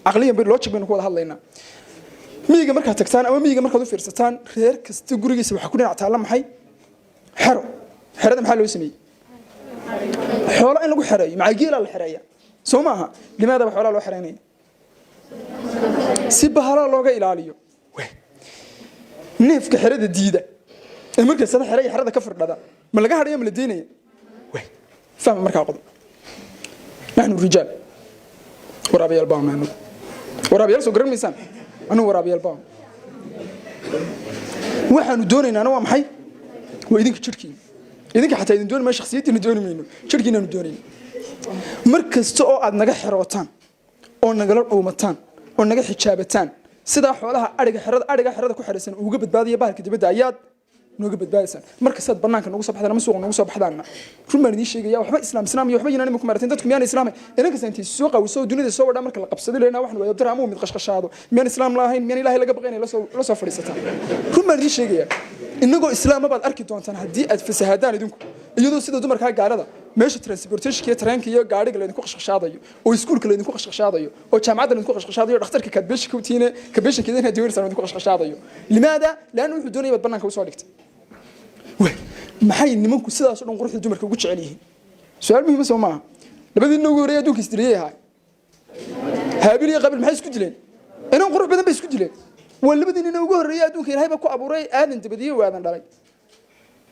aqliyan bay logic baynu ku wada hadlaynaa miyiga markaad tagtaan ama miyiga markaad u fiirsataan reer kasta gurigiisa waxa ku dhinac taala maxay xerada maxaa loo sameeyay xoolo in lagu xereeyo macageela la xereeya soo maaha limaada xoolo loo xereynaya si bahala looga ilaaliyo neefka xerada diida ee marka sada xerada ka firdhada ma laga hadhayo ma la deynaya faham markaa qodob nahnu rijaal waraabiyal baamanu waraabiyal soo garan miisaan anu waraabiyal baam waxaanu doonaynaa waa maxay waa idinka jirkiin idinka xataa idin doonayma shakhsiyadiina doonaymayno jirkiinaanu doonayno markasta oo aad naga xirootaan oo nagala dhuumataan oo naga xijaabataan sida xoolaha ariga xerada ku xiraysan uga badbaadiya bahalka dibadda ayaad nooga badbaadaysan markasaad banaanka nagu soo baxdaan ama suuqa nagu soo baxdaanna rumaan idiin sheegaya waxba islaam iyo waxba yinaan ku marateen dadku miyaan islaamay inanka intii soo qawiso dunida soo wadhaa marka la qabsaday leena waxaan wada dara ama mid qashqashaado miyaan islaam laahayn miyaan ilaahay laga baqaynay la soo fadhiisataan rumaan idiin sheegaya inagoo islaama baad arki doontaan haddii aad fasahaadaan idinku iyadoo sida dumarkaa gaalada meesha transportation iyo tareenka iyo gaadhiga laydinku qashqashaadayo oo iskuulka laydinku qashqashaadayo oo jaamacadda laydinku qashqashaadayo dhakhtarka kaadbeesha kawtiine kabeeshankeeda inaad dawirsan laydinku qashqashaadayo limaada laana wuxuu doonaya baad banaanka usoo dhigtay maxay nimanku sidaas oo dhan quruxda dumarka ugu jecel yihiin su'aal muhiim ah Soomaa labadii noogu horeeyay adduunka isdiriyay haabil iyo qabil maxay isku dileen inaan qurux badan bay isku dileen waa labadii noogu horeeyay adduunka ilaahay ba ku abuuray aadan dabadiye waadan dhalay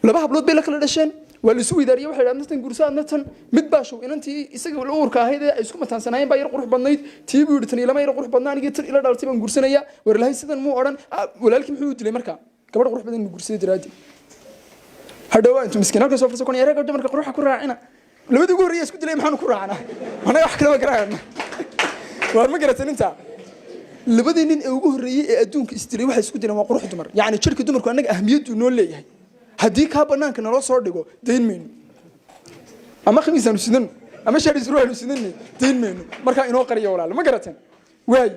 laba hablood bay la kala dhasheen waa la isu weydaariyay waxay dhaadnatan guursaadnatan mid baa show inantii isaga la uurka ahayd ay isku mataansanaayeen baa yar qurux badnayd tii buu yidhi tan ilama yar qurux badnaan iyo tan ila dhaltay baan guursanaya war ilaahay sidan muu oran walaalkii muxuu dilay markaa gabadh qurux badan guursaday diraadi hadhow intu miskiin halka soo farso kon yareega dumarka quruxa ku raacina labadii ugu horeeyay isku dilay maxaan ku raacnaa anaga wax kale ma garaacna war ma garatan inta labadii nin ee ugu horeeyay ee adduunka isdiray waxa isku dileen waa qurux dumar yaani jirka dumarku anaga ahmiyadu noo leeyahay haddii ka banaanka naloo soo dhigo dayn mayno ama khamiisanu sidan ama shaari surwaanu sidan dayn mayno marka inoo qariyo walaal ma garatan waay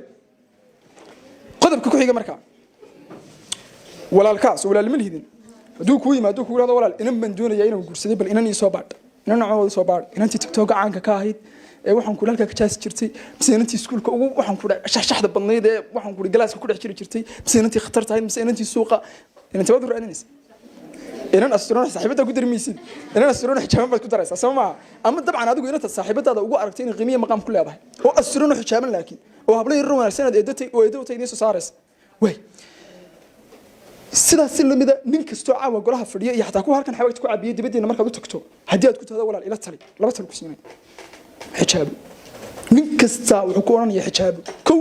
qodobka ku xiga marka walaalkaas walaal ma lihidin hadduu ku yimaado ku yiraahdo walaal inan baan doonaya inaan guursaday bal inan ii soo baadh inan nacooda soo baadh inantii TikTok caanka ka ahayd ee waxaan ku halka ka jaas jirtay mise inantii iskuulka ugu waxaan ku shaxshaxda badnayd ee waxaan ku galaaska ku dhex jiri jirtay mise inantii khatar tahay mise inantii suuqa inantii wad raadinaysa inan astronaut saaxiibada ku darmiisid inan astronaut xijaaban baad ku daraysaa Soomaa ama dabcan adigu inanta saaxiibadaada ugu aragtay in qiimiye maqam ku leedahay oo astronaut xijaaban laakiin oo hablo yar wanaagsan eedatay oo eedatay inay soo saaraysa way sidaas lamida nin kasto caawa golaha fadhiyo iyo xataa ku halkan xawaagta ku caabiyay dibadeena markaad u tagto hadii aad ku taado walaal ila tali laba tali ku siinay xijaab nin kasta wuxuu ku oranaya xijaab kow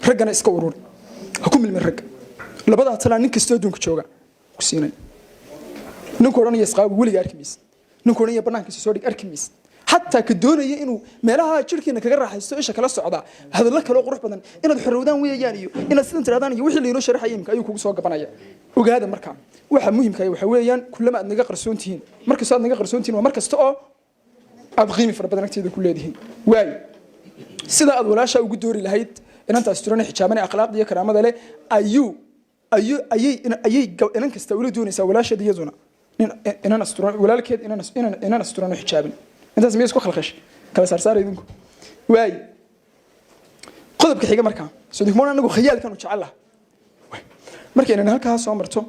ragana iska urur ha ku milmin rag labada tala nin kasto adduunka jooga ku siinay nin ku oranaya isqaab waliga arkimis nin ku oranaya banaankiisa soo dhig arkimis حتى كدوني إنه ملاها شركة إنك جرح يستويش كلا الصعداء هذا لك لو قرب بدن إنه الحرودان ويا جانيو إنه السنة ترادان يوحي اللي ينشر حيمك أيوك وسوا قبنايا وجهاد مركب واحد مهم كي وحويان كل ما نجا قرسونتين مركز صار نجا قرسونتين ومركز تقى أبغيمي في ربنا كتير كل هذه واي سيدا أدولاشة وجود دوري لهيت إن أنت أستروني حجامني أخلاق دي كرامة ده أي إنك استولي دوني سولاشة دي زونا إن أنا أستروني ولا لك إن أنا أستروني حجابني أنت زميلك خلقش كلا صار يدينكم واي قلبك حاجة مركا سودك مونا نقول خيال كانوا تشعلها مركا إن هالك هاسو مرتو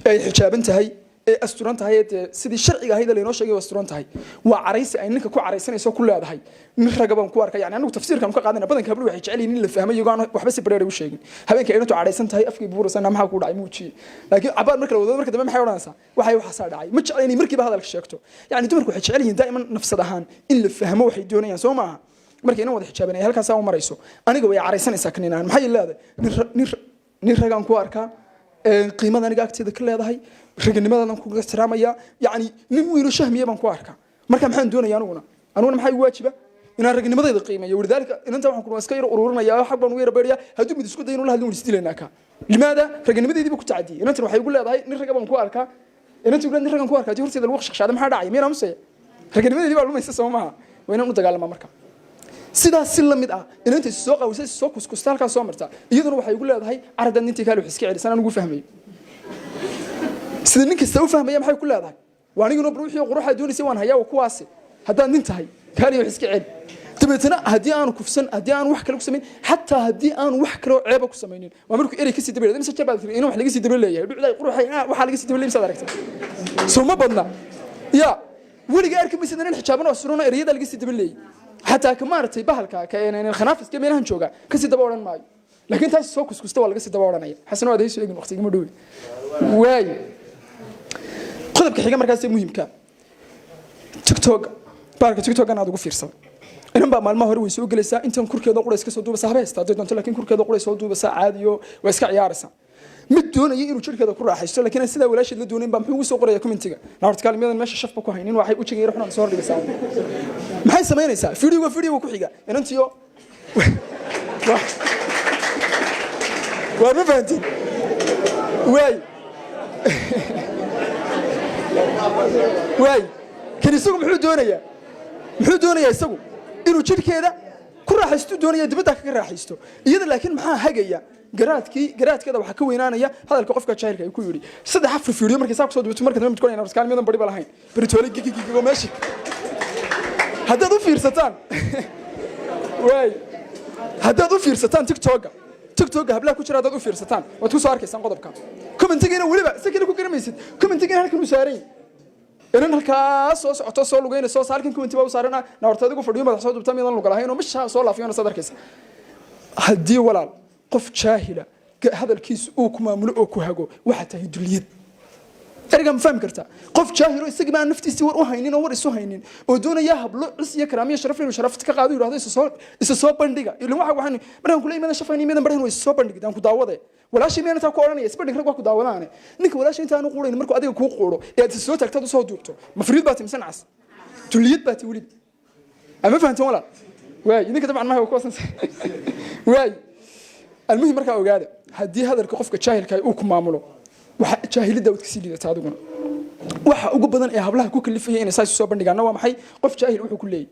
أي حجاب أنت هاي أسترونت هاي سيد الشرعي هيدا اللي نوشة جوا أسترونت هاي وعريس إنك كو عريسين يسوي كل هذا هاي نخرج بام كوارك يعني أنا تفسير كم قاعدين بدن كبلو يحجعلي نيل الفهم يجون وحبس برير وشيء هبين كأنه تو عريسين هاي أفكي بورس أنا ما هقول عيموت شيء لكن عبار مركا لو مركا دم حيوان أنسى وحي وحصار عاي مش عليني مركي بهذا الشيكتو يعني تمركوا حجعلي دائما نفس دهان إلا الفهم وحي دوني سو معها مركي إنه واضح حجابني هل كساو مريسو أنا جوا عريسين ساكنين أنا محي الله هذا نخرج عن كوارك قيمة أنا قاعد تذكر كل هذا هاي رجل لماذا نقول استرامية يعني نمويل شهمية بنكواركا مركب محن دون يانونا أنا محي واجبة إن الرجل لماذا القيمة ولذلك إن أنت وحكون مسكير أورورنا يا حب نوير بريا هدوم يدسكوا دينه ولا هدوم يستيلناك لماذا رجل لماذا يدي بكت عادي إن أنت محي يقول له هاي نرجع بنكواركا إن أنت تقول نرجع بنكواركا تقول سيد الوقت شخص هذا ما حد عاي مين أمسي رجل لماذا يدي بعلوم يستسمع معها وين أنت قال ما مركب سيدا سلم مدعى إن أنت السوق أو السوق كستال كسامرتا يدنا وحي يقول له هاي عرض أن أنت كالو حسكي عريس أنا نقول فهمي سيدنك استوى فهم يا محي كل هذا وأنا يقول بروحي وروح دوني سوان هيا وكواسي هذا ننتهي كالي وحسكي عيد dabeetana haddii aanu kufsan haddii aanu wax kale ku samayn xataa haddii aanu wax kale oo ceeba ku samaynin waa markuu erey ka sii dabaleeyo mise jabaad in wax laga sii dabaleeyahay dhucday quruxay waxa laga sii dabaleeyo misaad aragtay soo ma badna ya weliga arki maysid in xijaaban oo suruna ereyada laga sii dabaleeyay xataa ka maartay bahalka ka inay khanaafis ka meelahan jooga ka sii daba oran maayo laakiin taas soo kuskusta waa laga sii daba oranaya xasan waa hayso eegin waqtiga ma dhow waay qodobka xiga markaas ee muhiimka TikTok baarka TikTok aan aad ugu fiirsan inan baa maalmaha hore way soo galaysaa intan kurkeeda qurays ka soo duuba saxaabeysta doonto laakiin kurkeeda qurays soo duuba saacadiyo way iska ciyaaraysaa mid doonaya inuu jirkeeda ku raaxaysto laakiin sida walaasheed la doonayn baa muxuu ugu soo qoraya commentiga naarta kaalmiyadan meesha shafba ku haynin waxay u jigay ruuxna soo dhigaysaa maxay sameynaysaa video ku xiga inantiyo waa ma fahantin waay kan isagu muxuu doonayaa isagu inuu jirkeeda ku raaxaysto doonaya dibadda ka raaxaysto iyada laakiin maxaa hagaya garaadkeeda waxa ka weynaanaya hadalka qofka jaahilka ay ku yiri saddex afar video markay saa ku soo duubto markay mid koonayna raskaan midan bari balahayn beritoole gigigigo meeshi haddaad u fiirsataan waay haddaad u fiirsataan TikTok hablaha ku jira haddaad u fiirsataan waad ku soo arkaysaan qodobka commentigeena waliba sakina ku garamaysid commentigeena halkan u saaray inan halkaas soo socoto soo lugeynayso halkan comment baa u saarana naarta adigu fadhiyo madax soo dubta midan luga lahayn oo misha soo laafiyana sadarkaysa haddii walaal qof jaahila hadalkiisu uu ku maamulo oo ku hago waxa tahay duliyad erga ma fahmi kartaa qof jaahilo isaga baa naftiisa war u haynin oo war isu haynin oo doonaya hablo cis iyo karaamiyo sharaf iyo sharafta ka qaado yiraahdo isa soo bandhiga ilaa waxaan markaan kula imaada shafayni midan barahin way soo bandhigdaan ku daawade walaashii meena taa ku oranaya isbandhig rag ku daawadaane ninka walaashii inta aanu quureyn markuu adiga ku quuro ee aad soo tagtad soo duubto mafriid baa timsan cas duliyad baa wali ama fahantan wala waay idinka dabcan ma ku wasan waay المهم marka ogaada hadii hadalka qofka jaahilka uu ku maamulo waxa jaahilida uu ka sii liidata adiguna waxa ugu badan ee hablaha ku kalifayay inay saas soo bandhigaan waa maxay qof jaahil wuxuu ku leeyahay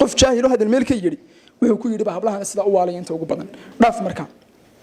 qof jaahil oo hadal meel ka yiri wuxuu ku yiri hablaha sida u waalaynta ugu badan dhaaf marka